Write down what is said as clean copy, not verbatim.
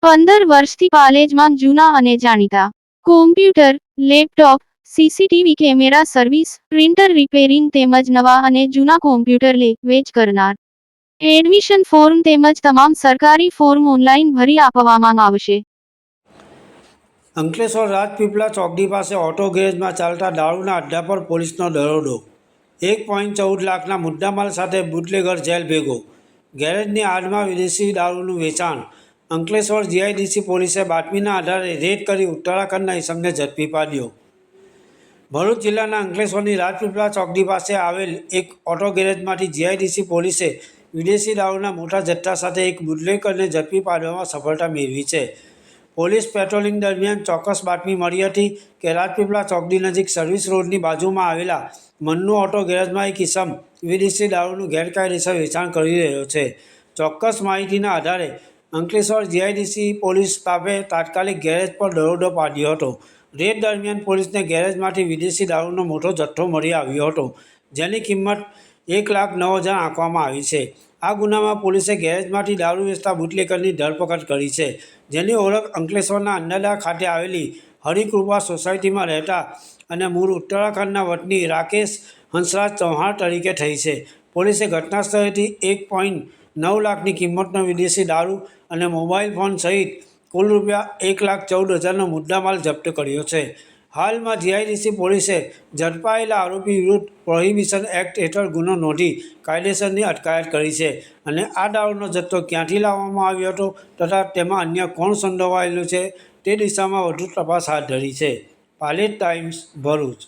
15 વર્ષથી પાલેજમાં જૂના અને જાણીતા computer, laptop, CCTV camera service, printer repairing તેમજ નવા અને જૂના કોમ્પ્યુટર લે વેચ કરનાર. એડમિશન ફોર્મ તેમજ તમામ સરકારી ફોર્મ ઓનલાઈન ભરી આપવામાં આવશે. અંકલેશ્વર રાજપીપળા ચોકડી પાસે ઓટો ગેરેજમાં ચાલતા દારૂના અડ્ડા પર પોલીસનો દરોડો. 1.14 લાખના મુદ્દામાલ સાથે બુટલેગર જેલ ભેગો. ગેરેજની આડમાં વિદેશી દારૂનું વેચાણ. અંકલેશ્વર જીઆઈડીસી પોલીસે બાતમીના આધારે રેડ કરી ઉત્તરાખંડના ઇસમને ઝડપી પાડ્યો. ભરૂચ જિલ્લાના અંકલેશ્વરની રાજપીપળા ચોકડી પાસે આવેલ એક ઓટો ગેરેજમાંથી જીઆઈડીસી પોલીસે વિદેશી દારૂના મોટા જથ્થા સાથે એક બુટલેગરને ઝડપી પાડવામાં સફળતા મેળવી છે. પોલીસ પેટ્રોલિંગ દરમિયાન ચોક્કસ બાતમી મળી હતી કે રાજપીપળા ચોકડી નજીક સર્વિસ રોડની બાજુમાં આવેલા મન્નુ ઓટો ગેરેજમાં એક ઇસમ વિદેશી દારૂનું ગેરકાયદેસર વેચાણ કરી રહ્યો છે. ચોક્કસ માહિતીના આધારે અંકલેશ્વર જીઆઈડીસી પોલીસ સ્ટાફે તાત્કાલિક ગેરેજ પર દરોડો પાડ્યો હતો. રેડ દરમિયાન પોલીસને ગેરેજમાંથી વિદેશી દારૂનો મોટો જથ્થો મળી આવ્યો હતો, જેની કિંમત 1,09,000 આંકવામાં આવી છે. આ ગુનામાં પોલીસે ગેરેજમાંથી દારૂ વેચતા બુટલેગરની ધરપકડ કરી છે, જેની ઓળખ અંકલેશ્વરના અંડાલા ખાતે આવેલી હરિકૃપા સોસાયટીમાં રહેતા અને મૂળ ઉત્તરાખંડના વતની રાકેશ હંસરાજ ચૌહાણ તરીકે થઈ છે. પોલીસે ઘટના સ્થળેથી 1.9 લાખની કિંમતનો વિદેશી દારૂ અને મોબાઈલ ફોન સહિત કુલ રૂપિયા 1,14,000નો મુદ્દામાલ જપ્ત કર્યો છે. હાલમાં જીઆઈડીસી પોલીસે ઝડપાયેલા આરોપી વિરુદ્ધ પ્રોહિબિશન એક્ટ હેઠળ ગુનો નોંધી કાયદેસરની અટકાયત કરી છે અને આ દારૂનો જથ્થો ક્યાંથી લાવવામાં આવ્યો હતો તથા તેમાં અન્ય કોણ સંડોવાયેલું છે તે દિશામાં વધુ તપાસ હાથ ધરી છે. પાલેજ ટાઈમ્સ, ભરૂચ.